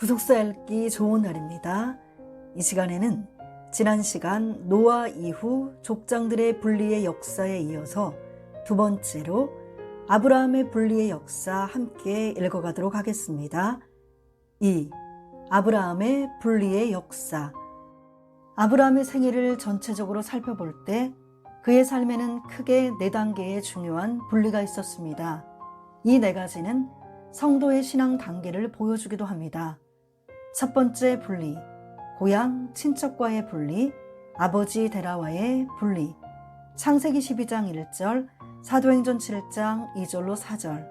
구속사 읽기 좋은 날입니다. 이 시간에는 지난 시간 노아 이후 족장들의 분리의 역사에 이어서 두 번째로 아브라함의 분리의 역사 함께 읽어가도록 하겠습니다. 2. 아브라함의 분리의 역사. 아브라함의 생애를 전체적으로 살펴볼 때 그의 삶에는 크게 4단계의 중요한 분리가 있었습니다. 이 4가지는 성도의 신앙 단계를 보여주기도 합니다. 첫 번째 분리, 고향, 친척과의 분리, 아버지 데라와의 분리. 창세기 12장 1절, 사도행전 7장 2절로 4절.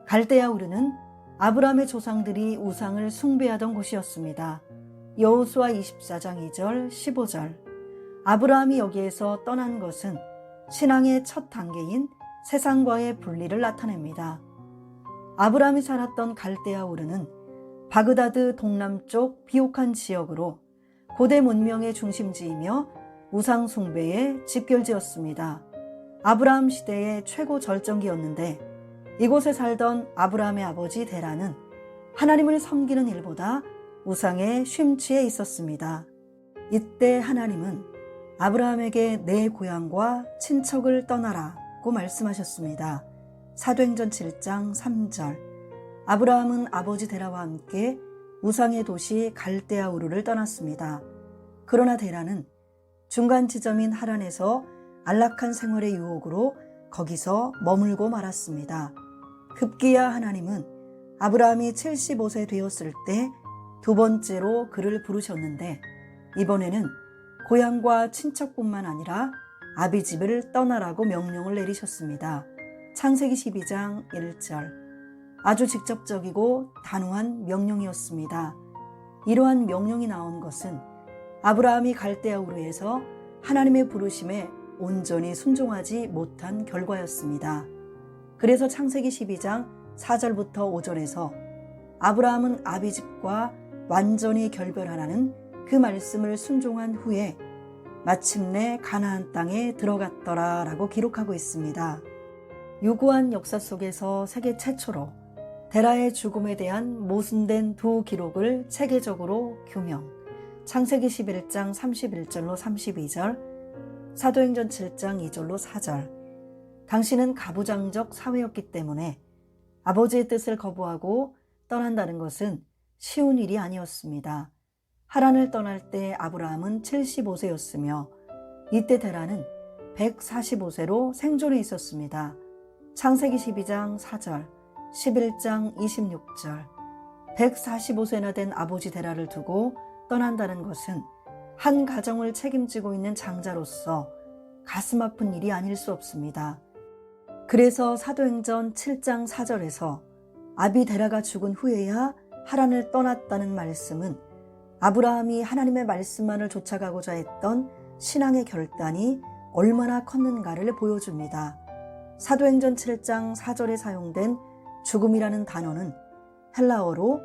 갈대아 우르는 아브라함의 조상들이 우상을 숭배하던 곳이었습니다. 여호수아 24장 2절, 15절. 아브라함이 여기에서 떠난 것은 신앙의 첫 단계인 세상과의 분리를 나타냅니다. 아브라함이 살았던 갈대아 우르는 바그다드 동남쪽 비옥한 지역으로 고대 문명의 중심지이며 우상 숭배의 집결지였습니다. 아브라함 시대의 최고 절정기였는데 이곳에 살던 아브라함의 아버지 데라는 하나님을 섬기는 일보다 우상에 쉼취해 있었습니다. 이때 하나님은 아브라함에게 내 고향과 친척을 떠나라고 말씀하셨습니다. 사도행전 7장 3절. 아브라함은 아버지 데라와 함께 우상의 도시 갈대아 우르를 떠났습니다. 그러나 데라는 중간 지점인 하란에서 안락한 생활의 유혹으로 거기서 머물고 말았습니다. 급기야 하나님은 아브라함이 75세 되었을 때 두 번째로 그를 부르셨는데 이번에는 고향과 친척뿐만 아니라 아비집을 떠나라고 명령을 내리셨습니다. 창세기 12장 1절. 아주 직접적이고 단호한 명령이었습니다. 이러한 명령이 나온 것은 아브라함이 갈대아 우르에서 하나님의 부르심에 온전히 순종하지 못한 결과였습니다. 그래서 창세기 12장 4절부터 5절에서 아브라함은 아비집과 완전히 결별하라는 그 말씀을 순종한 후에 마침내 가나안 땅에 들어갔더라 라고 기록하고 있습니다. 유구한 역사 속에서 세계 최초로 데라의 죽음에 대한 모순된 두 기록을 체계적으로 규명. 창세기 11장 31절로 32절, 사도행전 7장 2절로 4절. 당신은 가부장적 사회였기 때문에 아버지의 뜻을 거부하고 떠난다는 것은 쉬운 일이 아니었습니다. 하란을 떠날 때 아브라함은 75세였으며 이때 데라는 145세로 생존해 있었습니다. 창세기 12장 4절, 11장 26절. 145세나 된 아버지 데라를 두고 떠난다는 것은 한 가정을 책임지고 있는 장자로서 가슴 아픈 일이 아닐 수 없습니다. 그래서 사도행전 7장 4절에서 아비 데라가 죽은 후에야 하란을 떠났다는 말씀은 아브라함이 하나님의 말씀만을 쫓아가고자 했던 신앙의 결단이 얼마나 컸는가를 보여줍니다. 사도행전 7장 4절에 사용된 죽음이라는 단어는 헬라어로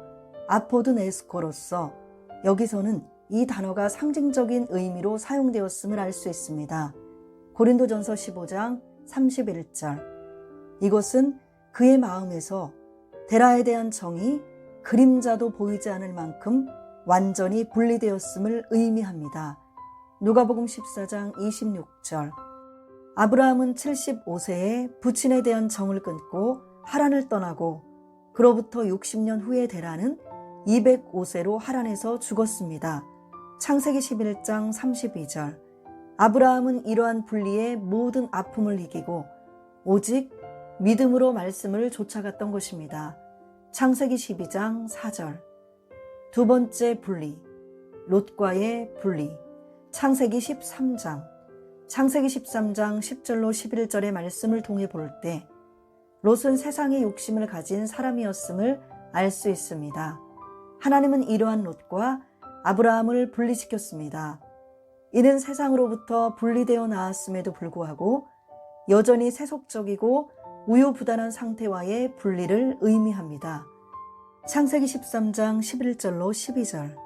아포드네스코로서 여기서는 이 단어가 상징적인 의미로 사용되었음을 알 수 있습니다. 고린도전서 15장 31절. 이것은 그의 마음에서 데라에 대한 정이 그림자도 보이지 않을 만큼 완전히 분리되었음을 의미합니다. 누가복음 14장 26절. 아브라함은 75세에 부친에 대한 정을 끊고 하란을 떠나고 그로부터 60년 후에 데라는 205세로 하란에서 죽었습니다. 창세기 11장 32절. 아브라함은 이러한 분리의 모든 아픔을 이기고 오직 믿음으로 말씀을 쫓아갔던 것입니다. 창세기 12장 4절. 두 번째 분리, 롯과의 분리. 창세기 13장. 창세기 13장 10절로 11절의 말씀을 통해 볼 때 롯은 세상의 욕심을 가진 사람이었음을 알 수 있습니다. 하나님은 이러한 롯과 아브라함을 분리시켰습니다. 이는 세상으로부터 분리되어 나왔음에도 불구하고 여전히 세속적이고 우유부단한 상태와의 분리를 의미합니다. 창세기 13장 11절로 12절.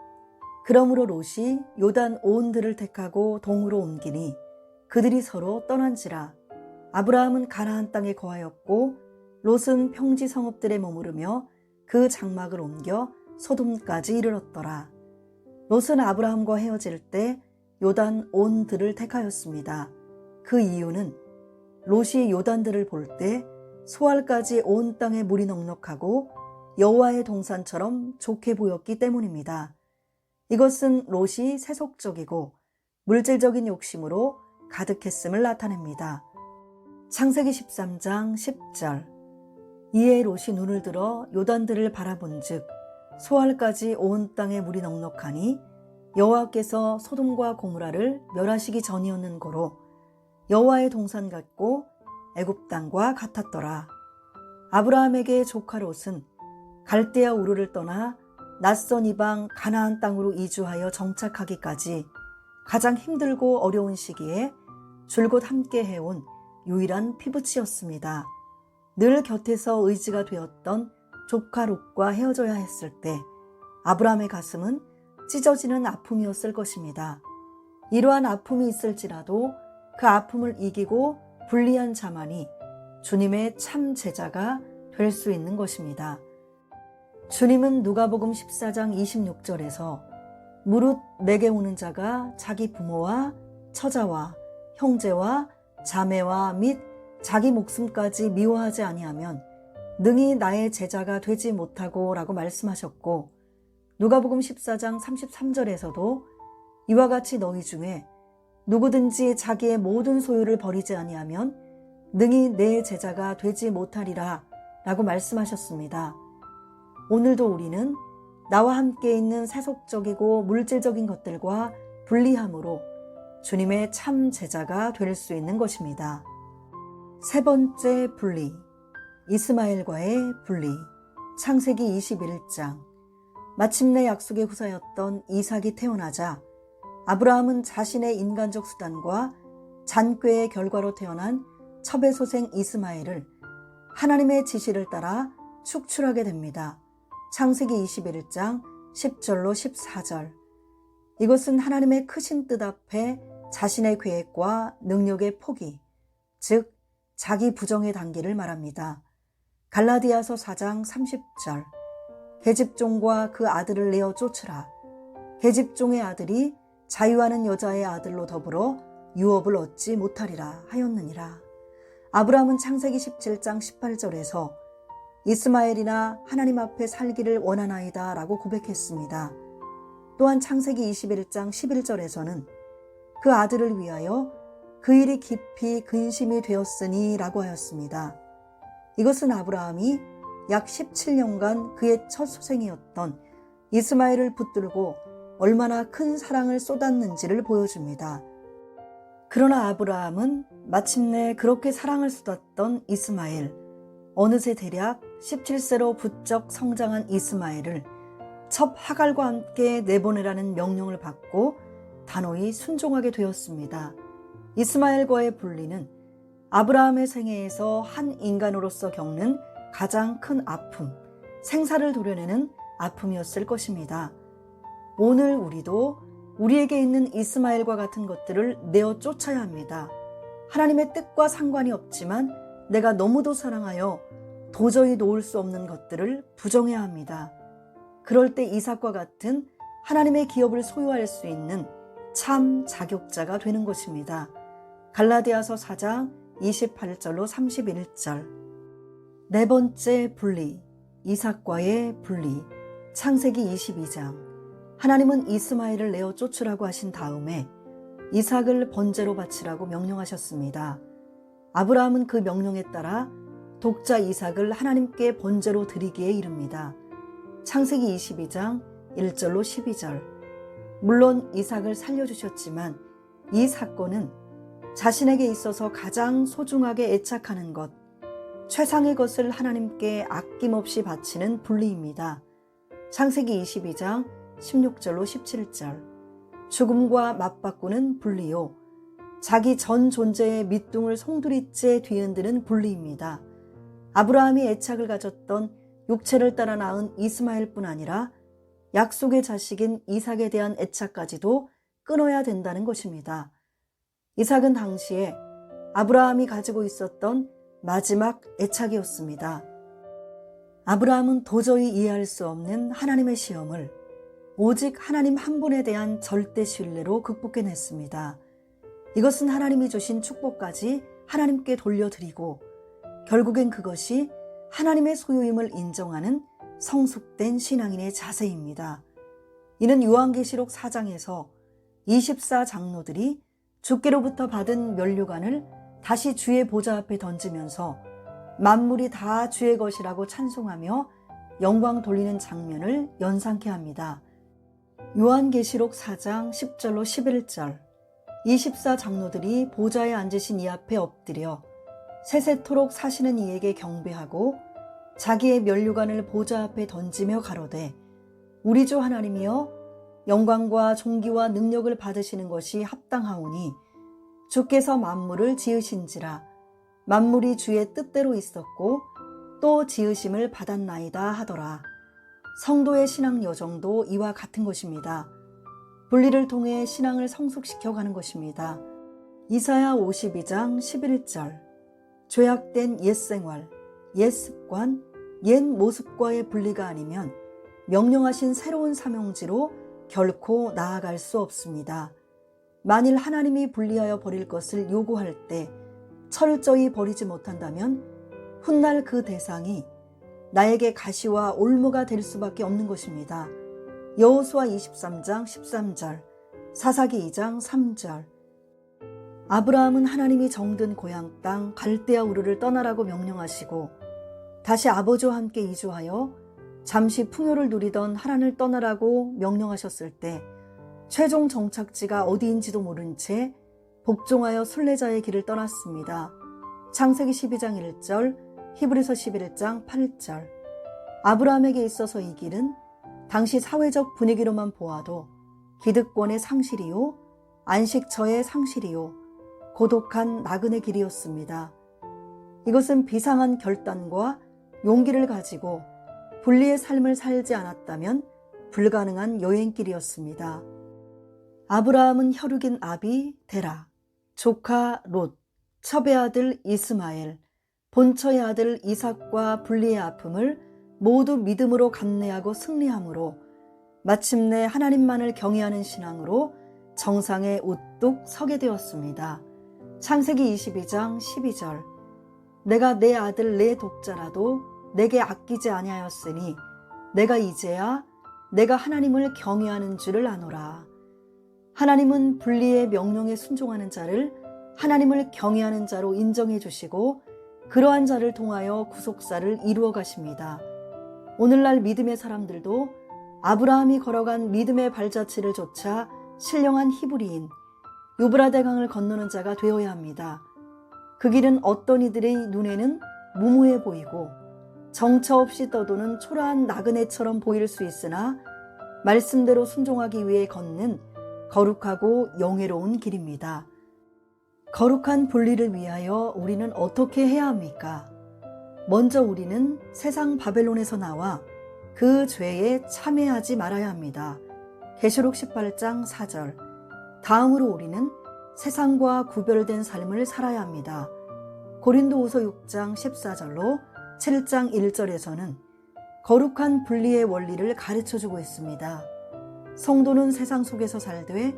그러므로 롯이 요단 온들을 택하고 동으로 옮기니 그들이 서로 떠난지라. 아브라함은 가나안 땅에 거하였고 롯은 평지 성읍들에 머무르며 그 장막을 옮겨 소돔까지 이르렀더라. 롯은 아브라함과 헤어질 때 요단 온 들을 택하였습니다. 그 이유는 롯이 요단들을 볼 때 소알까지 온 땅에 물이 넉넉하고 여호와의 동산처럼 좋게 보였기 때문입니다. 이것은 롯이 세속적이고 물질적인 욕심으로 가득했음을 나타냅니다. 창세기 13장 10절. 이에 롯이 눈을 들어 요단들을 바라본즉 소알까지 온 땅에 물이 넉넉하니 여호와께서 소돔과 고모라를 멸하시기 전이었는 고로 여호와의 동산 같고 애굽 땅과 같았더라. 아브라함에게 조카 롯은 갈대아 우르를 떠나 낯선 이방 가나안 땅으로 이주하여 정착하기까지 가장 힘들고 어려운 시기에 줄곧 함께 해온 유일한 피부치였습니다. 늘 곁에서 의지가 되었던 조카 롯과 헤어져야 했을 때 아브라함의 가슴은 찢어지는 아픔이었을 것입니다. 이러한 아픔이 있을지라도 그 아픔을 이기고 분리한 자만이 주님의 참 제자가 될 수 있는 것입니다. 주님은 누가복음 14장 26절에서 무릇 내게 오는 자가 자기 부모와 처자와 형제와 자매와 및 자기 목숨까지 미워하지 아니하면 능히 나의 제자가 되지 못하고 라고 말씀하셨고, 누가복음 14장 33절에서도 이와 같이 너희 중에 누구든지 자기의 모든 소유를 버리지 아니하면 능히 내 제자가 되지 못하리라 라고 말씀하셨습니다. 오늘도 우리는 나와 함께 있는 세속적이고 물질적인 것들과 분리함으로 주님의 참 제자가 될 수 있는 것입니다. 세 번째 분리, 이스마엘과의 분리. 창세기 21장. 마침내 약속의 후사였던 이삭이 태어나자 아브라함은 자신의 인간적 수단과 잔꾀의 결과로 태어난 첩의 소생 이스마엘을 하나님의 지시를 따라 축출하게 됩니다. 창세기 21장 10절로 14절. 이것은 하나님의 크신 뜻 앞에 자신의 계획과 능력의 포기, 즉 자기 부정의 단계를 말합니다. 갈라디아서 4장 30절. 계집종과 그 아들을 내어 쫓으라. 계집종의 아들이 자유하는 여자의 아들로 더불어 유업을 얻지 못하리라 하였느니라. 아브라함은 창세기 17장 18절에서 이스마엘이나 하나님 앞에 살기를 원하나이다 라고 고백했습니다. 또한 창세기 21장 11절에서는 그 아들을 위하여 그 일이 깊이 근심이 되었으니 라고 하였습니다. 이것은 아브라함이 약 17년간 그의 첫 소생이었던 이스마엘을 붙들고 얼마나 큰 사랑을 쏟았는지를 보여줍니다. 그러나 아브라함은 마침내 그렇게 사랑을 쏟았던 이스마엘, 어느새 대략 17세로 부쩍 성장한 이스마엘을 첩 하갈과 함께 내보내라는 명령을 받고 단호히 순종하게 되었습니다. 이스마엘과의 분리는 아브라함의 생애에서 한 인간으로서 겪는 가장 큰 아픔, 생사를 도려내는 아픔이었을 것입니다. 오늘 우리도 우리에게 있는 이스마엘과 같은 것들을 내어 쫓아야 합니다. 하나님의 뜻과 상관이 없지만 내가 너무도 사랑하여 도저히 놓을 수 없는 것들을 부정해야 합니다. 그럴 때 이삭과 같은 하나님의 기업을 소유할 수 있는 참 자격자가 되는 것입니다. 갈라디아서 4장 28절로 31절. 네 번째 분리, 이삭과의 분리. 창세기 22장. 하나님은 이스마엘을 내어 쫓으라고 하신 다음에 이삭을 번제로 바치라고 명령하셨습니다. 아브라함은 그 명령에 따라 독자 이삭을 하나님께 번제로 드리기에 이릅니다. 창세기 22장 1절로 12절. 물론 이삭을 살려주셨지만 이 사건은 자신에게 있어서 가장 소중하게 애착하는 것, 최상의 것을 하나님께 아낌없이 바치는 분리입니다. 창세기 22장 16절로 17절. 죽음과 맞바꾸는 분리요, 자기 전 존재의 밑둥을 송두리째 뒤흔드는 분리입니다. 아브라함이 애착을 가졌던 육체를 따라 낳은 이스마엘뿐 아니라 약속의 자식인 이삭에 대한 애착까지도 끊어야 된다는 것입니다. 이삭은 당시에 아브라함이 가지고 있었던 마지막 애착이었습니다. 아브라함은 도저히 이해할 수 없는 하나님의 시험을 오직 하나님 한 분에 대한 절대 신뢰로 극복해냈습니다. 이것은 하나님이 주신 축복까지 하나님께 돌려드리고 결국엔 그것이 하나님의 소유임을 인정하는 성숙된 신앙인의 자세입니다. 이는 요한계시록 4장에서 24장로들이 주께로부터 받은 면류관을 다시 주의 보좌 앞에 던지면서 만물이 다 주의 것이라고 찬송하며 영광 돌리는 장면을 연상케 합니다. 요한계시록 4장 10절로 11절 24장로들이 보좌에 앉으신 이 앞에 엎드려 세세토록 사시는 이에게 경배하고 자기의 면류관을 보좌 앞에 던지며 가로되 우리 주 하나님이여 영광과 존귀와 능력을 받으시는 것이 합당하오니 주께서 만물을 지으신지라 만물이 주의 뜻대로 있었고 또 지으심을 받았나이다 하더라. 성도의 신앙 여정도 이와 같은 것입니다. 분리를 통해 신앙을 성숙시켜가는 것입니다. 이사야 52장 11절 죄악된 옛생활, 옛습관, 옛 모습과의 분리가 아니면 명령하신 새로운 사명지로 결코 나아갈 수 없습니다. 만일 하나님이 분리하여 버릴 것을 요구할 때 철저히 버리지 못한다면 훗날 그 대상이 나에게 가시와 올무가 될 수밖에 없는 것입니다. 여호수아 23장 13절, 사사기 2장 3절. 아브라함은 하나님이 정든 고향 땅 갈대아 우르를 떠나라고 명령하시고 다시 아버지와 함께 이주하여 잠시 풍요를 누리던 하란을 떠나라고 명령하셨을 때 최종 정착지가 어디인지도 모른 채 복종하여 순례자의 길을 떠났습니다. 창세기 12장 1절, 히브리서 11장 8절. 아브라함에게 있어서 이 길은 당시 사회적 분위기로만 보아도 기득권의 상실이요, 안식처의 상실이요, 고독한 나그네 길이었습니다. 이것은 비상한 결단과 용기를 가지고 분리의 삶을 살지 않았다면 불가능한 여행길이었습니다. 아브라함은 혈육인 아비 데라, 조카 롯, 첩의 아들 이스마엘, 본처의 아들 이삭과 분리의 아픔을 모두 믿음으로 감내하고 승리함으로 마침내 하나님만을 경외하는 신앙으로 정상에 우뚝 서게 되었습니다. 창세기 22장 12절 내가 내 아들 내 독자라도 내게 아끼지 아니하였으니 내가 이제야 내가 하나님을 경외하는 줄을 아노라. 하나님은 분리의 명령에 순종하는 자를 하나님을 경외하는 자로 인정해 주시고 그러한 자를 통하여 구속사를 이루어 가십니다. 오늘날 믿음의 사람들도 아브라함이 걸어간 믿음의 발자취를 좇아 신령한 히브리인 유브라데 강을 건너는 자가 되어야 합니다. 그 길은 어떤 이들의 눈에는 무모해 보이고 정처 없이 떠도는 초라한 나그네처럼 보일 수 있으나 말씀대로 순종하기 위해 걷는 거룩하고 영예로운 길입니다. 거룩한 분리를 위하여 우리는 어떻게 해야 합니까? 먼저 우리는 세상 바벨론에서 나와 그 죄에 참여하지 말아야 합니다. 계시록 18장 4절. 다음으로 우리는 세상과 구별된 삶을 살아야 합니다. 고린도후서 6장 14절로 7장 1절에서는 거룩한 분리의 원리를 가르쳐주고 있습니다. 성도는 세상 속에서 살되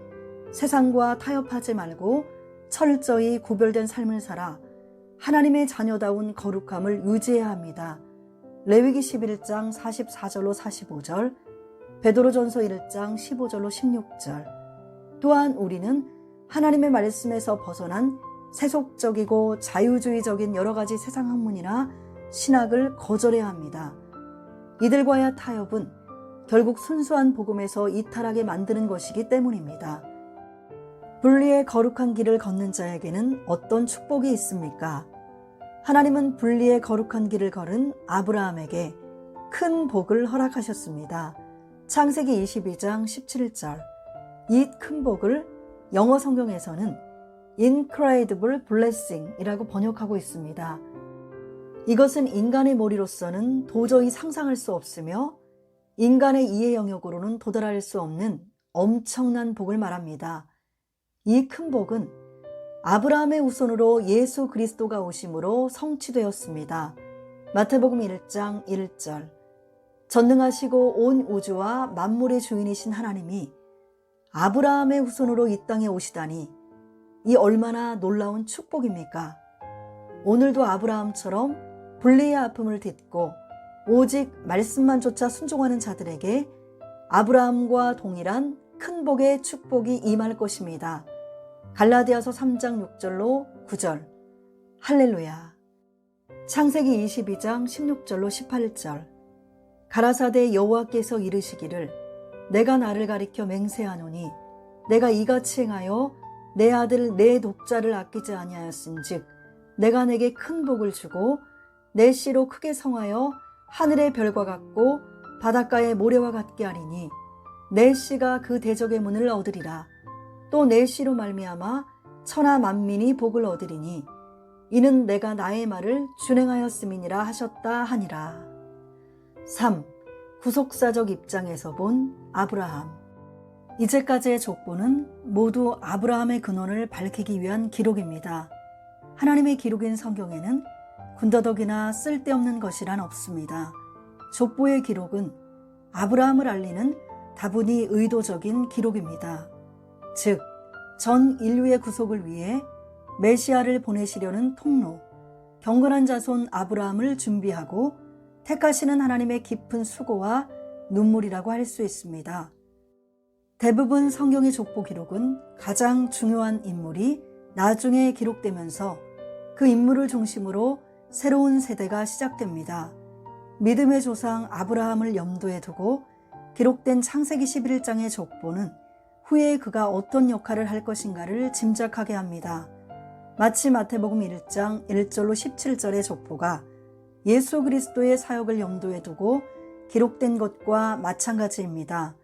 세상과 타협하지 말고 철저히 구별된 삶을 살아 하나님의 자녀다운 거룩함을 유지해야 합니다. 레위기 11장 44절로 45절, 베드로전서 1장 15절로 16절. 또한 우리는 하나님의 말씀에서 벗어난 세속적이고 자유주의적인 여러 가지 세상 학문이나 신학을 거절해야 합니다. 이들과의 타협은 결국 순수한 복음에서 이탈하게 만드는 것이기 때문입니다. 분리의 거룩한 길을 걷는 자에게는 어떤 축복이 있습니까? 하나님은 분리의 거룩한 길을 걸은 아브라함에게 큰 복을 허락하셨습니다. 창세기 22장 17절. 이 큰 복을 영어 성경에서는 incredible blessing이라고 번역하고 있습니다. 이것은 인간의 머리로서는 도저히 상상할 수 없으며 인간의 이해 영역으로는 도달할 수 없는 엄청난 복을 말합니다. 이 큰 복은 아브라함의 후손으로 예수 그리스도가 오심으로 성취되었습니다. 마태복음 1장 1절. 전능하시고 온 우주와 만물의 주인이신 하나님이 아브라함의 후손으로 이 땅에 오시다니 이 얼마나 놀라운 축복입니까? 오늘도 아브라함처럼 불리의 아픔을 딛고 오직 말씀만 쫓아 순종하는 자들에게 아브라함과 동일한 큰 복의 축복이 임할 것입니다. 갈라디아서 3장 6절로 9절. 할렐루야. 창세기 22장 16절로 18절. 가라사대 여호와께서 이르시기를 내가 나를 가리켜 맹세하노니 내가 이같이 행하여 내 아들 내 독자를 아끼지 아니하였은즉 내가 내게 큰 복을 주고 내 씨로 크게 성하여 하늘의 별과 같고 바닷가의 모래와 같게 하리니 내 씨가 그 대적의 문을 얻으리라. 또 내 씨로 말미암아 천하 만민이 복을 얻으리니 이는 내가 나의 말을 준행하였음이니라 하셨다 하니라. 3. 구속사적 입장에서 본 아브라함. 이제까지의 족보는 모두 아브라함의 근원을 밝히기 위한 기록입니다. 하나님의 기록인 성경에는 군더더기나 쓸데없는 것이란 없습니다. 족보의 기록은 아브라함을 알리는 다분히 의도적인 기록입니다. 즉, 전 인류의 구속을 위해 메시아를 보내시려는 통로, 경건한 자손 아브라함을 준비하고 택하시는 하나님의 깊은 수고와 눈물이라고 할 수 있습니다. 대부분 성경의 족보 기록은 가장 중요한 인물이 나중에 기록되면서 그 인물을 중심으로 새로운 세대가 시작됩니다. 믿음의 조상 아브라함을 염두에 두고 기록된 창세기 11장의 족보는 후에 그가 어떤 역할을 할 것인가를 짐작하게 합니다. 마치 마태복음 1장 1절로 17절의 족보가 예수 그리스도의 사역을 염두에 두고 기록된 것과 마찬가지입니다.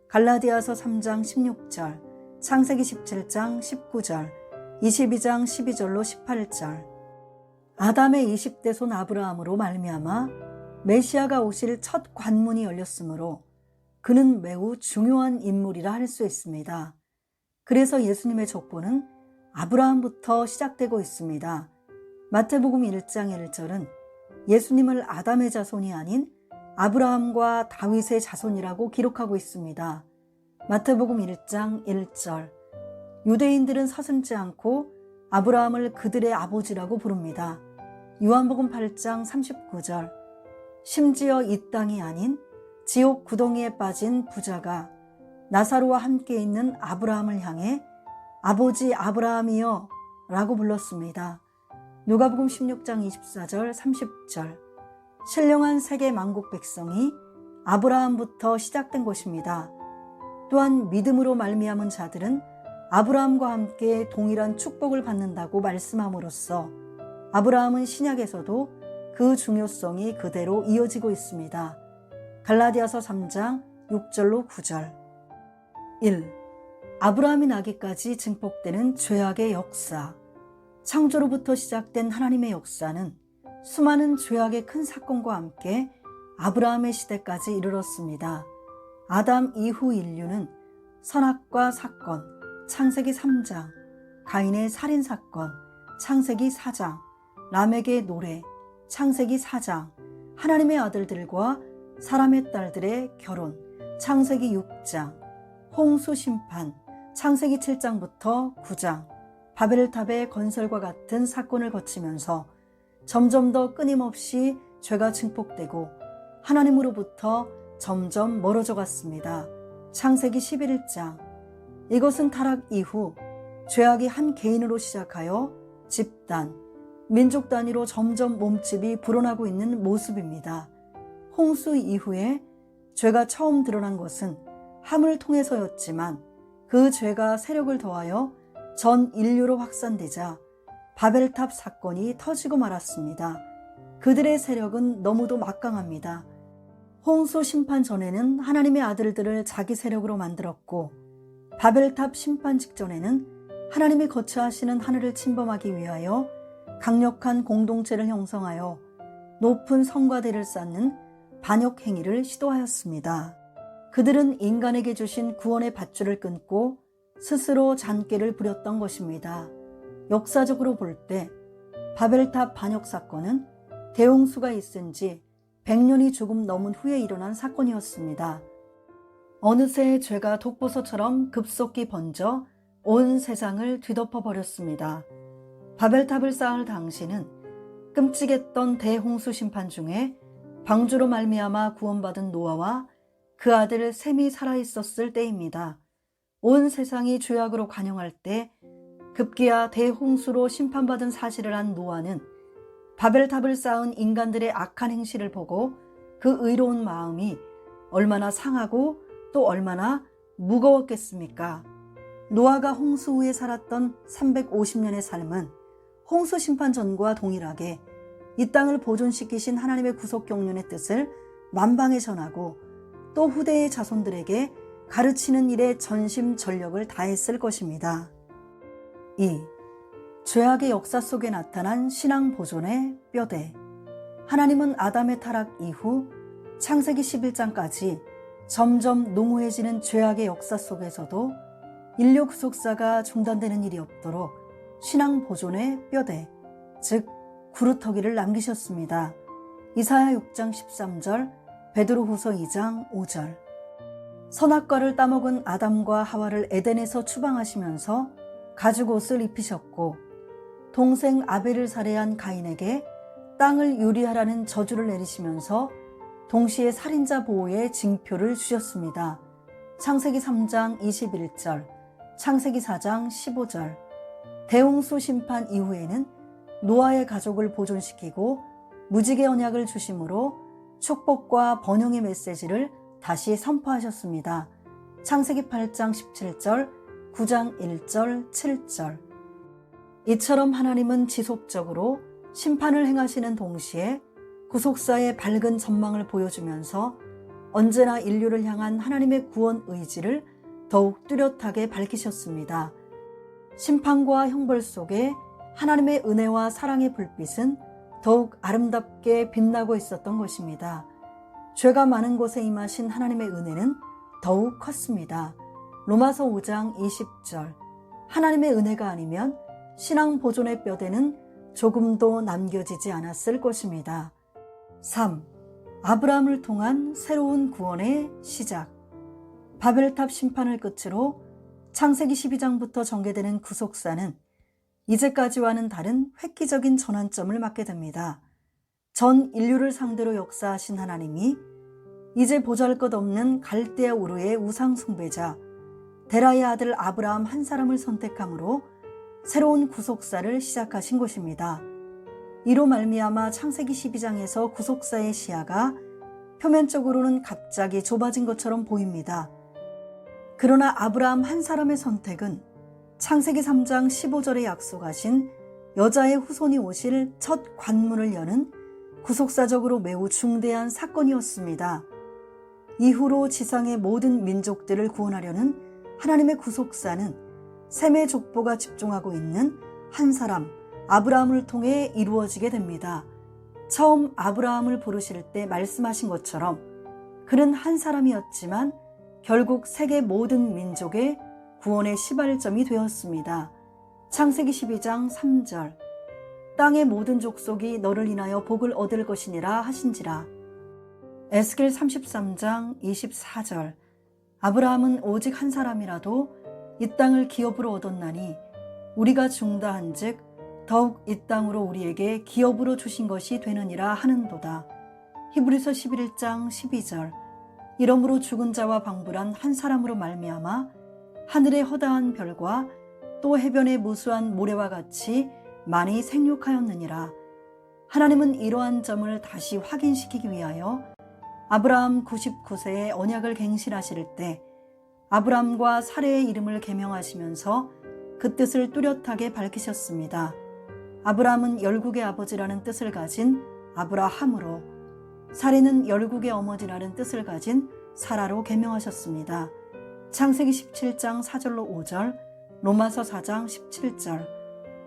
갈라디아서 3장 16절, 창세기 17장 19절, 22장 12절로 18절. 아담의 20대 손 아브라함으로 말미암아 메시아가 오실 첫 관문이 열렸으므로 그는 매우 중요한 인물이라 할 수 있습니다. 그래서 예수님의 족보는 아브라함부터 시작되고 있습니다. 마태복음 1장 1절은 예수님을 아담의 자손이 아닌 아브라함과 다윗의 자손이라고 기록하고 있습니다. 마태복음 1장 1절. 유대인들은 서슴지 않고 아브라함을 그들의 아버지라고 부릅니다. 요한복음 8장 39절. 심지어 이 땅이 아닌 지옥 구덩이에 빠진 부자가 나사로와 함께 있는 아브라함을 향해 아버지 아브라함이여 라고 불렀습니다. 누가복음 16장 24절 30절. 신령한 세계 만국 백성이 아브라함부터 시작된 것입니다. 또한 믿음으로 말미암은 자들은 아브라함과 함께 동일한 축복을 받는다고 말씀함으로써 아브라함은 신약에서도 그 중요성이 그대로 이어지고 있습니다. 갈라디아서 3장 6절로 9절. 1. 아브라함이 나기까지 증폭되는 죄악의 역사. 창조로부터 시작된 하나님의 역사는 수많은 죄악의 큰 사건과 함께 아브라함의 시대까지 이르렀습니다. 아담 이후 인류는 선악과 사건, 창세기 3장, 가인의 살인사건, 창세기 4장, 람에게 노래, 창세기 4장, 하나님의 아들들과 사람의 딸들의 결혼, 창세기 6장, 홍수 심판, 창세기 7장부터 9장, 바벨탑의 건설과 같은 사건을 거치면서 점점 더 끊임없이 죄가 증폭되고 하나님으로부터 점점 멀어져 갔습니다. 창세기 11장. 이것은 타락 이후 죄악이 한 개인으로 시작하여 집단, 민족 단위로 점점 몸집이 불어나고 있는 모습입니다. 홍수 이후에 죄가 처음 드러난 것은 함을 통해서였지만 그 죄가 세력을 더하여 전 인류로 확산되자 바벨탑 사건이 터지고 말았습니다. 그들의 세력은 너무도 막강합니다. 홍수 심판 전에는 하나님의 아들들을 자기 세력으로 만들었고 바벨탑 심판 직전에는 하나님이 거처하시는 하늘을 침범하기 위하여 강력한 공동체를 형성하여 높은 성과대를 쌓는 반역 행위를 시도하였습니다. 그들은 인간에게 주신 구원의 밧줄을 끊고 스스로 잔꾀를 부렸던 것입니다. 역사적으로 볼 때 바벨탑 반역 사건은 대홍수가 있은 지 100년이 조금 넘은 후에 일어난 사건이었습니다. 어느새 죄가 독보서처럼 급속히 번져 온 세상을 뒤덮어 버렸습니다. 바벨탑을 쌓을 당시는 끔찍했던 대홍수 심판 중에 방주로 말미암아 구원받은 노아와 그 아들 셈이 살아있었을 때입니다. 온 세상이 죄악으로 관영할 때 급기야 대홍수로 심판받은 사실을 안 노아는 바벨탑을 쌓은 인간들의 악한 행실을 보고 그 의로운 마음이 얼마나 상하고 또 얼마나 무거웠겠습니까? 노아가 홍수 후에 살았던 350년의 삶은 홍수 심판 전과 동일하게 이 땅을 보존시키신 하나님의 구속 경륜의 뜻을 만방에 전하고 또 후대의 자손들에게 가르치는 일에 전심전력을 다했을 것입니다. 2. 죄악의 역사 속에 나타난 신앙 보존의 뼈대. 하나님은 아담의 타락 이후 창세기 11장까지 점점 농후해지는 죄악의 역사 속에서도 인류 구속사가 중단되는 일이 없도록 신앙 보존의 뼈대, 즉 구루터기를 남기셨습니다. 이사야 6장 13절, 베드로후서 2장 5절. 선악과를 따먹은 아담과 하와를 에덴에서 추방하시면서 가죽옷을 입히셨고 동생 아벨을 살해한 가인에게 땅을 유리하라는 저주를 내리시면서 동시에 살인자 보호의 징표를 주셨습니다. 창세기 3장 21절, 창세기 4장 15절. 대홍수 심판 이후에는 노아의 가족을 보존시키고 무지개 언약을 주심으로 축복과 번영의 메시지를 다시 선포하셨습니다. 창세기 8장 17절, 9장 1절, 7절. 이처럼 하나님은 지속적으로 심판을 행하시는 동시에 구속사의 밝은 전망을 보여주면서 언제나 인류를 향한 하나님의 구원 의지를 더욱 뚜렷하게 밝히셨습니다. 심판과 형벌 속에 하나님의 은혜와 사랑의 불빛은 더욱 아름답게 빛나고 있었던 것입니다. 죄가 많은 곳에 임하신 하나님의 은혜는 더욱 컸습니다. 로마서 5장 20절. 하나님의 은혜가 아니면 신앙 보존의 뼈대는 조금도 남겨지지 않았을 것입니다. 3. 아브라함을 통한 새로운 구원의 시작. 바벨탑 심판을 끝으로 창세기 12장부터 전개되는 구속사는 이제까지와는 다른 획기적인 전환점을 맞게 됩니다. 전 인류를 상대로 역사하신 하나님이 이제 보잘것없는 갈대아 우르의 우상 숭배자 데라의 아들 아브라함 한 사람을 선택함으로 새로운 구속사를 시작하신 것입니다. 이로 말미암아 창세기 12장에서 구속사의 시야가 표면적으로는 갑자기 좁아진 것처럼 보입니다. 그러나 아브라함 한 사람의 선택은 창세기 3장 15절에 약속하신 여자의 후손이 오실 첫 관문을 여는 구속사적으로 매우 중대한 사건이었습니다. 이후로 지상의 모든 민족들을 구원하려는 하나님의 구속사는 셈의 족보가 집중하고 있는 한 사람 아브라함을 통해 이루어지게 됩니다. 처음 아브라함을 부르실 때 말씀하신 것처럼 그는 한 사람이었지만 결국 세계 모든 민족의 구원의 시발점이 되었습니다. 창세기 12장 3절. 땅의 모든 족속이 너를 인하여 복을 얻을 것이니라 하신지라. 에스겔 33장 24절. 아브라함은 오직 한 사람이라도 이 땅을 기업으로 얻었나니 우리가 중다한즉 더욱 이 땅으로 우리에게 기업으로 주신 것이 되느니라 하는도다. 히브리서 11장 12절. 이러므로 죽은 자와 방불한 한 사람으로 말미암아 하늘의 허다한 별과 또 해변의 무수한 모래와 같이 많이 생육하였느니라. 하나님은 이러한 점을 다시 확인시키기 위하여 아브라함 99세에 언약을 갱신하실 때 아브라함과 사레의 이름을 계명하시면서 그 뜻을 뚜렷하게 밝히셨습니다. 아브라함은 열국의 아버지라는 뜻을 가진 아브라함으로, 사레는 열국의 어머니라는 뜻을 가진 사라로 계명하셨습니다. 창세기 17장 4절로 5절, 로마서 4장 17절,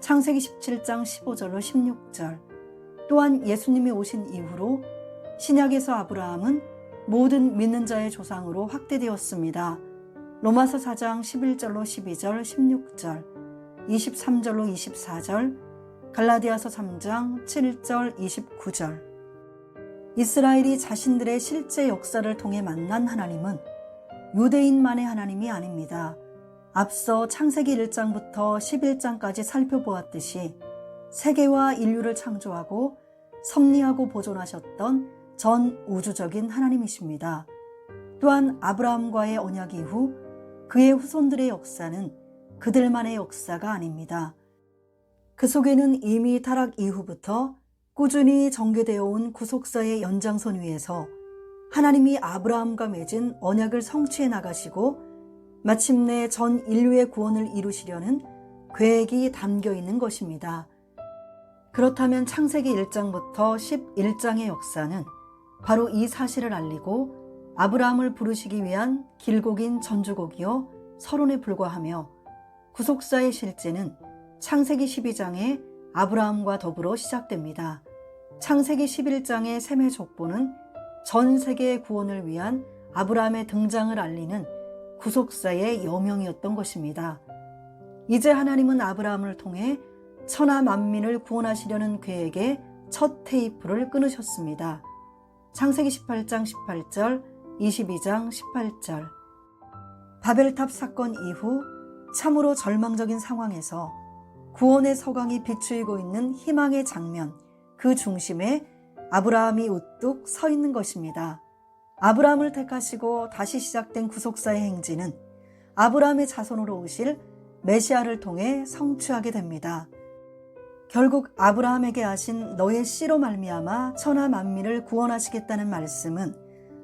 창세기 17장 15절로 16절. 또한 예수님이 오신 이후로 신약에서 아브라함은 모든 믿는 자의 조상으로 확대되었습니다. 로마서 4장 11절로 12절, 16절, 23절로 24절, 갈라디아서 3장 7절 29절. 이스라엘이 자신들의 실제 역사를 통해 만난 하나님은 유대인만의 하나님이 아닙니다. 앞서 창세기 1장부터 11장까지 살펴보았듯이 세계와 인류를 창조하고 섭리하고 보존하셨던 전 우주적인 하나님이십니다. 또한 아브라함과의 언약 이후 그의 후손들의 역사는 그들만의 역사가 아닙니다. 그 속에는 이미 타락 이후부터 꾸준히 전개되어 온 구속사의 연장선 위에서 하나님이 아브라함과 맺은 언약을 성취해 나가시고 마침내 전 인류의 구원을 이루시려는 계획이 담겨 있는 것입니다. 그렇다면 창세기 1장부터 11장의 역사는 바로 이 사실을 알리고 아브라함을 부르시기 위한 길고 긴 전주곡이요 서론에 불과하며 구속사의 실제는 창세기 12장에 아브라함과 더불어 시작됩니다. 창세기 11장의 셈의 족보는 전 세계의 구원을 위한 아브라함의 등장을 알리는 구속사의 여명이었던 것입니다. 이제 하나님은 아브라함을 통해 천하 만민을 구원하시려는 계획의 첫 테이프를 끊으셨습니다. 창세기 18장 18절, 22장 18절. 바벨탑 사건 이후 참으로 절망적인 상황에서 구원의 서광이 비추이고 있는 희망의 장면, 그 중심에 아브라함이 우뚝 서 있는 것입니다. 아브라함을 택하시고 다시 시작된 구속사의 행진은 아브라함의 자손으로 오실 메시아를 통해 성취하게 됩니다. 결국 아브라함에게 하신 너의 씨로 말미암아 천하 만민을 구원하시겠다는 말씀은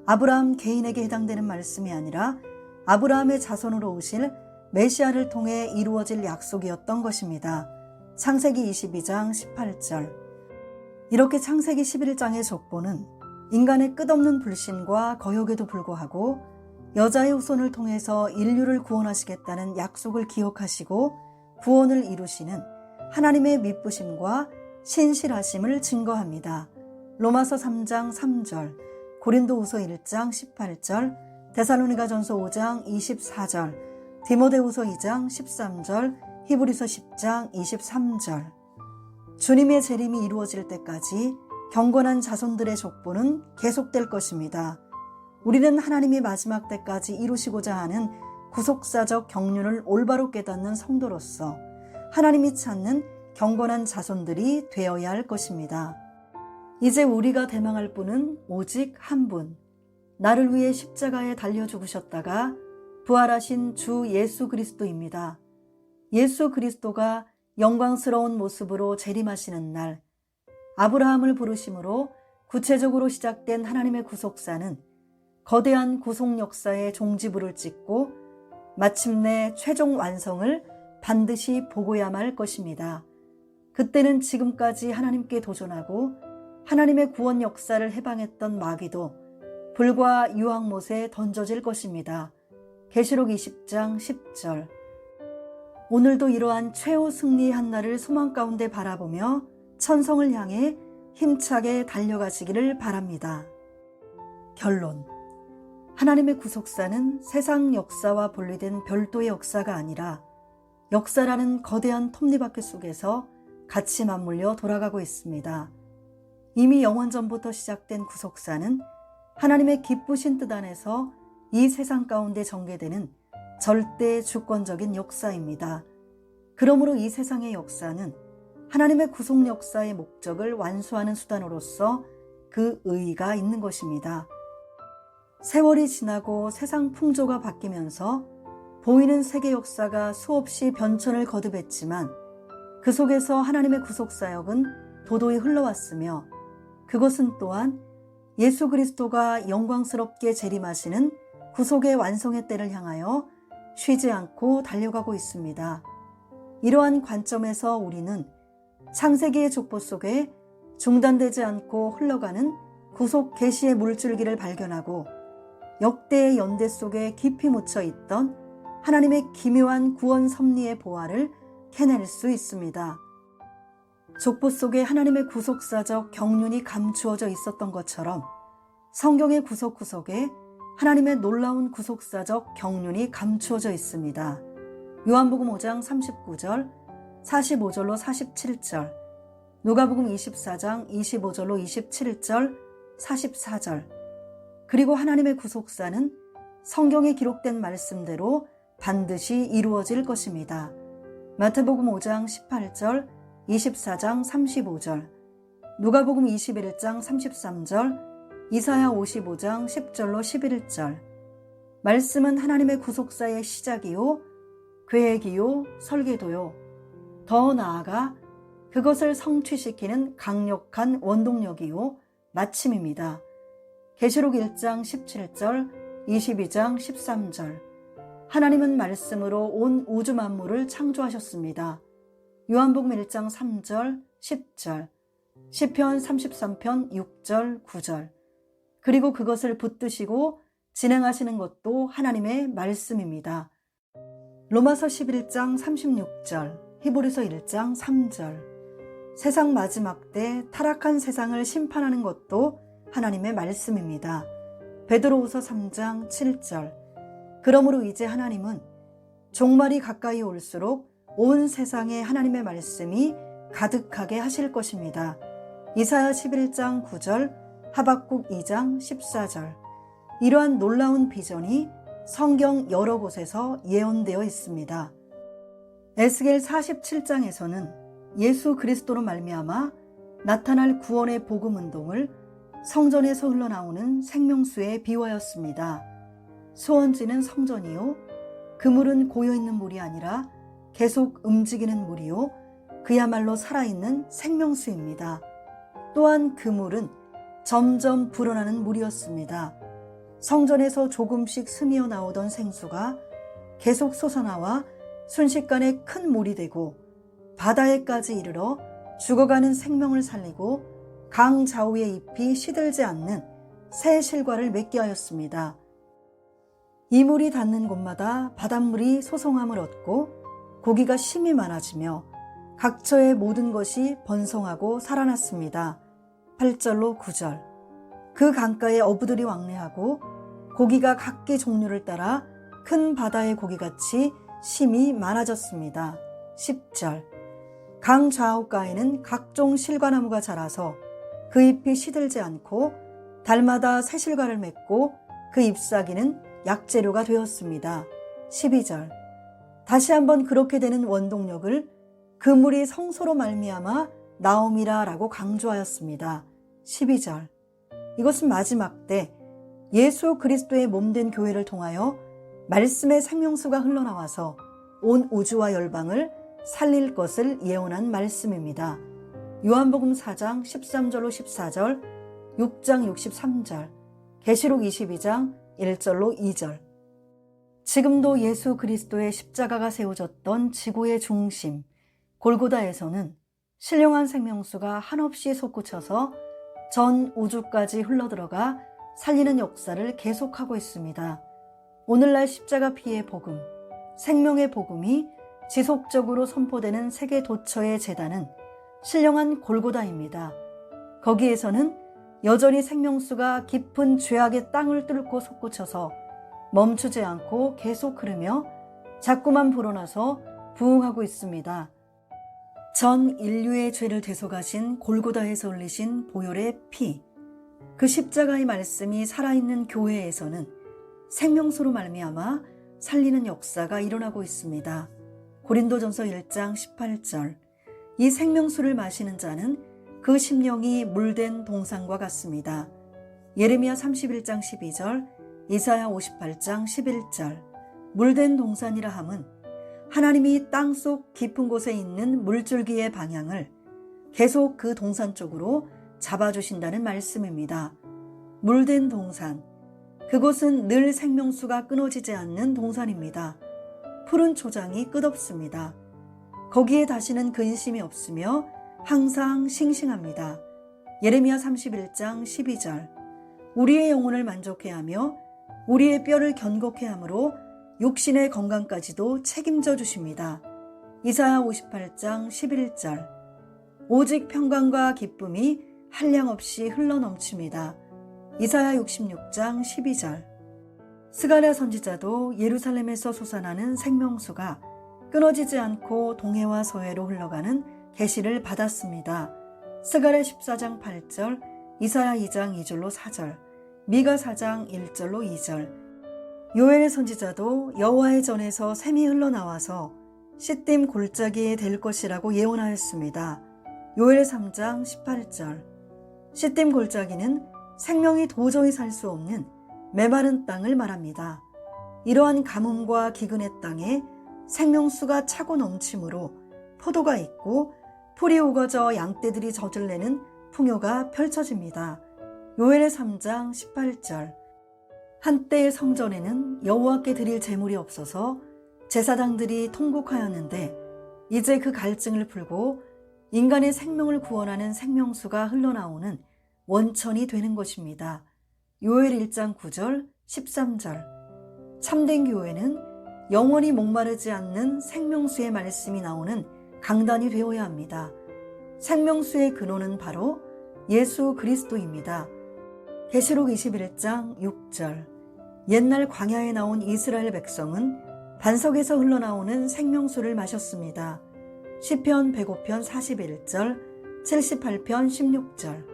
아브라함 개인에게 해당되는 말씀이 아니라 아브라함의 자손으로 오실 메시아를 통해 이루어질 약속이었던 것입니다. 창세기 22장 18절. 이렇게 창세기 11장의 족보는 인간의 끝없는 불신과 거역에도 불구하고 여자의 후손을 통해서 인류를 구원하시겠다는 약속을 기억하시고 구원을 이루시는 하나님의 미쁘심과 신실하심을 증거합니다. 로마서 3장 3절, 고린도후서 1장 18절, 데살로니가전서 5장 24절, 디모데후서 2장 13절, 히브리서 10장 23절. 주님의 재림이 이루어질 때까지 경건한 자손들의 족보는 계속될 것입니다. 우리는 하나님이 마지막 때까지 이루시고자 하는 구속사적 경륜을 올바로 깨닫는 성도로서 하나님이 찾는 경건한 자손들이 되어야 할 것입니다. 이제 우리가 대망할 분은 오직 한 분, 나를 위해 십자가에 달려 죽으셨다가 부활하신 주 예수 그리스도입니다. 예수 그리스도가 영광스러운 모습으로 재림하시는 날, 아브라함을 부르심으로 구체적으로 시작된 하나님의 구속사는 거대한 구속 역사의 종지부를 찍고 마침내 최종 완성을 반드시 보고야만 할 것입니다. 그때는 지금까지 하나님께 도전하고 하나님의 구원 역사를 해방했던 마귀도 불과 유황못에 던져질 것입니다. 계시록 20장 10절. 오늘도 이러한 최후 승리의 한날을 소망 가운데 바라보며 천성을 향해 힘차게 달려가시기를 바랍니다. 결론. 하나님의 구속사는 세상 역사와 분리된 별도의 역사가 아니라 역사라는 거대한 톱니바퀴 속에서 같이 맞물려 돌아가고 있습니다. 이미 영원전부터 시작된 구속사는 하나님의 기쁘신 뜻 안에서 이 세상 가운데 전개되는 절대 주권적인 역사입니다. 그러므로 이 세상의 역사는 하나님의 구속 역사의 목적을 완수하는 수단으로서 그 의의가 있는 것입니다. 세월이 지나고 세상 풍조가 바뀌면서 보이는 세계 역사가 수없이 변천을 거듭했지만 그 속에서 하나님의 구속사역은 도도히 흘러왔으며 그것은 또한 예수 그리스도가 영광스럽게 재림하시는 구속의 완성의 때를 향하여 쉬지 않고 달려가고 있습니다. 이러한 관점에서 우리는 창세기의 족보 속에 중단되지 않고 흘러가는 구속 계시의 물줄기를 발견하고 역대의 연대 속에 깊이 묻혀 있던 하나님의 기묘한 구원 섭리의 보화를 캐낼 수 있습니다. 족보 속에 하나님의 구속사적 경륜이 감추어져 있었던 것처럼 성경의 구속구석에 하나님의 놀라운 구속사적 경륜이 감추어져 있습니다. 요한복음 5장 39절, 45절로 47절, 누가복음 24장 25절로 27절, 44절. 그리고 하나님의 구속사는 성경에 기록된 말씀대로 반드시 이루어질 것입니다. 마태복음 5장 18절, 24장 35절, 누가복음 21장 33절, 이사야 55장 10절로 11절. 말씀은 하나님의 구속사의 시작이요, 계획이요, 설계도요. 더 나아가 그것을 성취시키는 강력한 원동력이요, 마침입니다. 계시록 1장 17절, 22장 13절. 하나님은 말씀으로 온 우주 만물을 창조하셨습니다. 요한복음 1장 3절, 10절, 시편 33편 6절, 9절. 그리고 그것을 붙드시고 진행하시는 것도 하나님의 말씀입니다. 로마서 11장 36절, 히브리서 1장 3절. 세상 마지막 때 타락한 세상을 심판하는 것도 하나님의 말씀입니다. 베드로후서 3장 7절. 그러므로 이제 하나님은 종말이 가까이 올수록 온 세상에 하나님의 말씀이 가득하게 하실 것입니다. 이사야 11장 9절, 하박국 2장 14절. 이러한 놀라운 비전이 성경 여러 곳에서 예언되어 있습니다. 에스겔 47장에서는 예수 그리스도로 말미암아 나타날 구원의 복음 운동을 성전에서 흘러나오는 생명수에 비유하였습니다. 소원지는 성전이요, 그물은 고여있는 물이 아니라 계속 움직이는 물이요, 그야말로 살아있는 생명수입니다. 또한 그물은 점점 불어나는 물이었습니다. 성전에서 조금씩 스미어 나오던 생수가 계속 솟아나와 순식간에 큰 물이 되고 바다에까지 이르러 죽어가는 생명을 살리고 강 좌우의 잎이 시들지 않는 새 실과를 맺게 하였습니다. 이 물이 닿는 곳마다 바닷물이 소성함을 얻고 고기가 심이 많아지며 각처의 모든 것이 번성하고 살아났습니다. 8절로 9절. 그 강가에 어부들이 왕래하고 고기가 각기 종류를 따라 큰 바다의 고기같이 심이 많아졌습니다. 10절. 강 좌우가에는 각종 실과나무가 자라서 그 잎이 시들지 않고 달마다 새 실과를 맺고 그 잎사귀는 약재료가 되었습니다. 12절. 다시 한번 그렇게 되는 원동력을 그물이 성소로 말미암아 나옴이라 라고 강조하였습니다. 12절. 이것은 마지막 때 예수 그리스도의 몸된 교회를 통하여 말씀의 생명수가 흘러나와서 온 우주와 열방을 살릴 것을 예언한 말씀입니다. 요한복음 4장 13절로 14절, 6장 63절, 계시록 22장 1절로 2절. 지금도 예수 그리스도의 십자가가 세워졌던 지구의 중심 골고다에서는 신령한 생명수가 한없이 솟구쳐서 전 우주까지 흘러들어가 살리는 역사를 계속하고 있습니다. 오늘날 십자가 피의 복음, 생명의 복음이 지속적으로 선포되는 세계 도처의 제단은 신령한 골고다입니다. 거기에서는 여전히 생명수가 깊은 죄악의 땅을 뚫고 솟구쳐서 멈추지 않고 계속 흐르며 자꾸만 불어나서 부흥하고 있습니다. 전 인류의 죄를 대속하신 골고다에서 흘리신 보혈의 피, 그 십자가의 말씀이 살아있는 교회에서는 생명수로 말미암아 살리는 역사가 일어나고 있습니다. 고린도전서 1장 18절. 이 생명수를 마시는 자는 그 심령이 물된 동산과 같습니다. 예레미야 31장 12절, 이사야 58장 11절. 물된 동산이라 함은 하나님이 땅속 깊은 곳에 있는 물줄기의 방향을 계속 그 동산 쪽으로 잡아주신다는 말씀입니다. 물된 동산, 그곳은 늘 생명수가 끊어지지 않는 동산입니다. 푸른 초장이 끝없습니다. 거기에 다시는 근심이 없으며 항상 싱싱합니다. 예레미야 31장 12절. 우리의 영혼을 만족해 하며 우리의 뼈를 견고케 함으로 육신의 건강까지도 책임져 주십니다. 이사야 58장 11절. 오직 평강과 기쁨이 한량없이 흘러넘칩니다. 이사야 66장 12절. 스가랴 선지자도 예루살렘에서 솟아나는 생명수가 끊어지지 않고 동해와 서해로 흘러가는 계시를 받았습니다. 스가랴 14장 8절, 이사야 2장 2절로 4절, 미가 4장 1절로 2절. 요엘 선지자도 여호와의 전에서 샘이 흘러나와서 시딤 골짜기에 될 것이라고 예언하였습니다. 요엘 3장 18절. 시딤 골짜기는 생명이 도저히 살 수 없는 메마른 땅을 말합니다. 이러한 가뭄과 기근의 땅에 생명수가 차고 넘치므로 포도가 있고 풀이 우거져 양떼들이 젖을 내는 풍요가 펼쳐집니다. 요엘의 3장 18절. 한때의 성전에는 여호와께 드릴 제물이 없어서 제사장들이 통곡하였는데 이제 그 갈증을 풀고 인간의 생명을 구원하는 생명수가 흘러나오는 원천이 되는 것입니다. 요엘 1장 9절, 13절. 참된 교회는 영원히 목마르지 않는 생명수의 말씀이 나오는 강단이 되어야 합니다. 생명수의 근원은 바로 예수 그리스도입니다. 계시록 21장 6절. 옛날 광야에 나온 이스라엘 백성은 반석에서 흘러나오는 생명수를 마셨습니다. 시편 105편 41절, 78편 16절.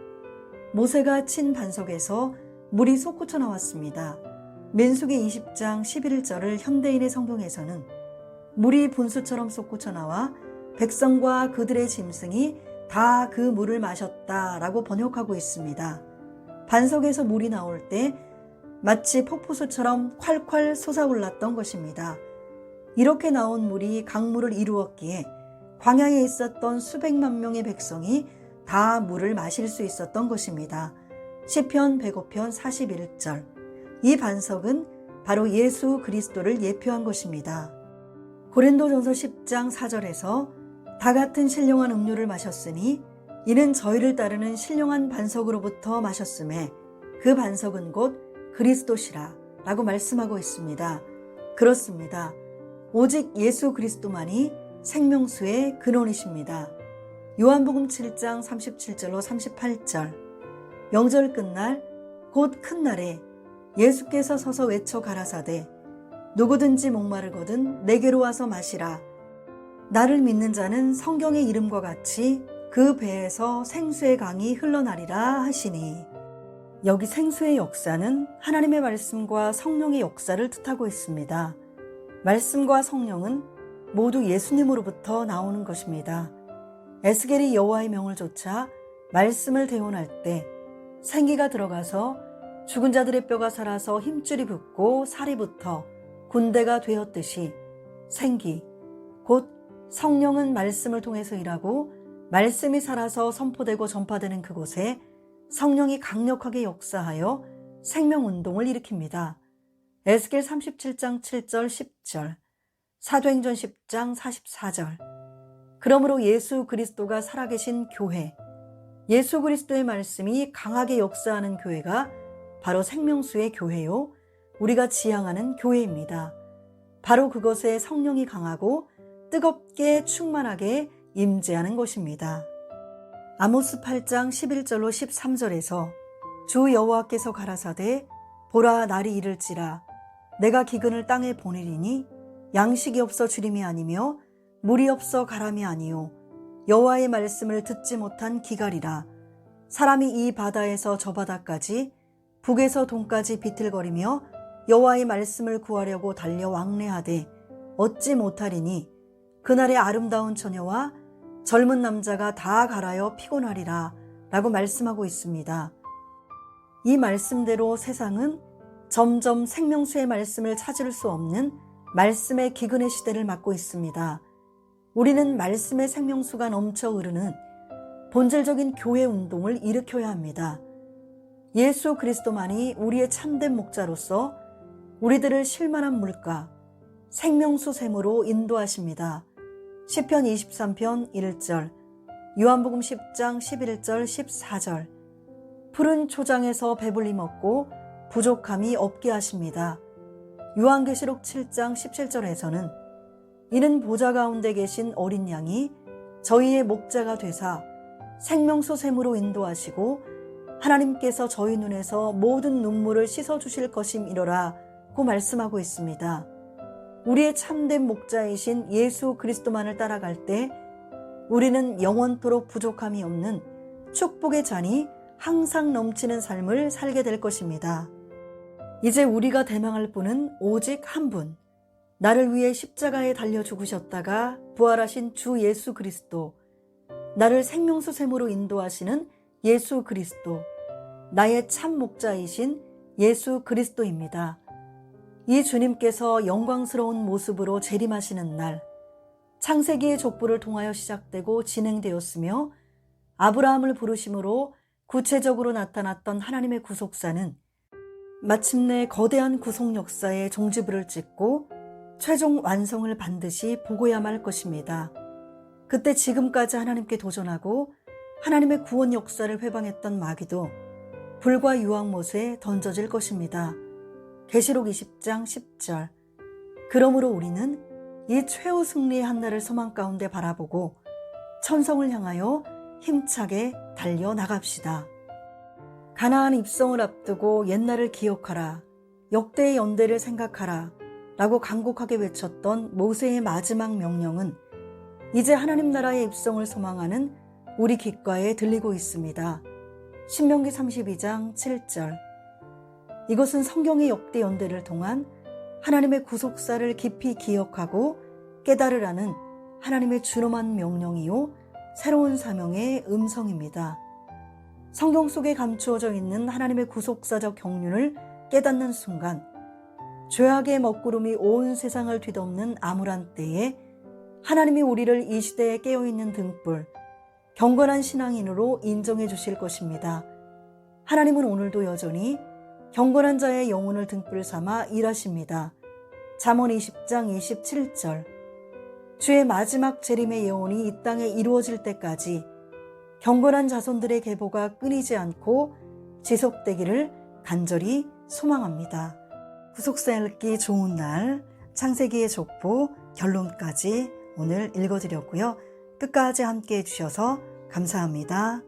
모세가 친 반석에서 물이 솟구쳐 나왔습니다. 민수기 20장 11절을 현대인의 성경에서는 물이 분수처럼 솟구쳐 나와 백성과 그들의 짐승이 다 그 물을 마셨다라고 번역하고 있습니다. 반석에서 물이 나올 때 마치 폭포수처럼 콸콸 솟아올랐던 것입니다. 이렇게 나온 물이 강물을 이루었기에 광야에 있었던 수백만 명의 백성이 다 물을 마실 수 있었던 것입니다. 시편 105편 41절. 이 반석은 바로 예수 그리스도를 예표한 것입니다. 고린도전서 10장 4절에서 다 같은 신령한 음료를 마셨으니 이는 저희를 따르는 신령한 반석으로부터 마셨음에 그 반석은 곧 그리스도시라 라고 말씀하고 있습니다. 그렇습니다. 오직 예수 그리스도만이 생명수의 근원이십니다. 요한복음 7장 37절로 38절. 명절 끝날 곧 큰 날에 예수께서 서서 외쳐 가라사대 누구든지 목마르거든 내게로 와서 마시라. 나를 믿는 자는 성경의 이름과 같이 그 배에서 생수의 강이 흘러나리라 하시니. 여기 생수의 역사는 하나님의 말씀과 성령의 역사를 뜻하고 있습니다. 말씀과 성령은 모두 예수님으로부터 나오는 것입니다. 에스겔이 여호와의 명을 좇아 말씀을 대언할 때 생기가 들어가서 죽은 자들의 뼈가 살아서 힘줄이 붙고 살이 붙어 군대가 되었듯이 생기, 곧 성령은 말씀을 통해서 일하고 말씀이 살아서 선포되고 전파되는 그곳에 성령이 강력하게 역사하여 생명운동을 일으킵니다. 에스겔 37장 7절 10절, 사도행전 10장 44절. 그러므로 예수 그리스도가 살아계신 교회, 예수 그리스도의 말씀이 강하게 역사하는 교회가 바로 생명수의 교회요, 우리가 지향하는 교회입니다. 바로 그것에 성령이 강하고 뜨겁게 충만하게 임재하는 곳입니다. 아모스 8장 11절로 13절에서 주 여호와께서 가라사대 보라 날이 이를지라 내가 기근을 땅에 보내리니 양식이 없어 주림이 아니며 물이 없어 가람이 아니요 여호와의 말씀을 듣지 못한 기갈이라. 사람이 이 바다에서 저 바다까지 북에서 동까지 비틀거리며 여호와의 말씀을 구하려고 달려 왕래하되 얻지 못하리니 그날의 아름다운 처녀와 젊은 남자가 다 갈아여 피곤하리라 라고 말씀하고 있습니다. 이 말씀대로 세상은 점점 생명수의 말씀을 찾을 수 없는 말씀의 기근의 시대를 맞고 있습니다. 우리는 말씀의 생명수가 넘쳐 흐르는 본질적인 교회 운동을 일으켜야 합니다. 예수 그리스도만이 우리의 참된 목자로서 우리들을 쉴만한 물가, 생명수 샘으로 인도하십니다. 시편 23편 1절, 요한복음 10장 11절 14절. 푸른 초장에서 배불리 먹고 부족함이 없게 하십니다. 요한계시록 7장 17절에서는 이는 보좌 가운데 계신 어린 양이 저희의 목자가 되사 생명수 샘으로 인도하시고 하나님께서 저희 눈에서 모든 눈물을 씻어주실 것임이로라 고 말씀하고 있습니다. 우리의 참된 목자이신 예수 그리스도만을 따라갈 때 우리는 영원토록 부족함이 없는 축복의 잔이 항상 넘치는 삶을 살게 될 것입니다. 이제 우리가 대망할 분은 오직 한 분, 나를 위해 십자가에 달려 죽으셨다가 부활하신 주 예수 그리스도, 나를 생명수 샘으로 인도하시는 예수 그리스도, 나의 참 목자이신 예수 그리스도입니다. 이 주님께서 영광스러운 모습으로 재림하시는 날, 창세기의 족보를 통하여 시작되고 진행되었으며 아브라함을 부르심으로 구체적으로 나타났던 하나님의 구속사는 마침내 거대한 구속 역사의 종지부를 찍고 최종 완성을 반드시 보고야 말 것입니다. 그때 지금까지 하나님께 도전하고 하나님의 구원 역사를 회방했던 마귀도 불과 유황못에 던져질 것입니다. 계시록 20장 10절. 그러므로 우리는 이 최후 승리의 한날을 소망 가운데 바라보고 천성을 향하여 힘차게 달려나갑시다. 가나안 입성을 앞두고 옛날을 기억하라, 역대의 연대를 생각하라 라고 간곡하게 외쳤던 모세의 마지막 명령은 이제 하나님 나라의 입성을 소망하는 우리 귓가에 들리고 있습니다. 신명기 32장 7절. 이것은 성경의 역대 연대를 통한 하나님의 구속사를 깊이 기억하고 깨달으라는 하나님의 준엄한 명령이요 새로운 사명의 음성입니다. 성경 속에 감추어져 있는 하나님의 구속사적 경륜을 깨닫는 순간 죄악의 먹구름이 온 세상을 뒤덮는 암울한 때에 하나님이 우리를 이 시대에 깨어있는 등불, 경건한 신앙인으로 인정해 주실 것입니다. 하나님은 오늘도 여전히 경건한 자의 영혼을 등불 삼아 일하십니다. 잠언 20장 27절. 주의 마지막 재림의 예언이 이 땅에 이루어질 때까지 경건한 자손들의 계보가 끊이지 않고 지속되기를 간절히 소망합니다. 구속사 읽기 좋은 날, 창세기의 족보 결론까지 오늘 읽어드렸고요. 끝까지 함께 해주셔서 감사합니다.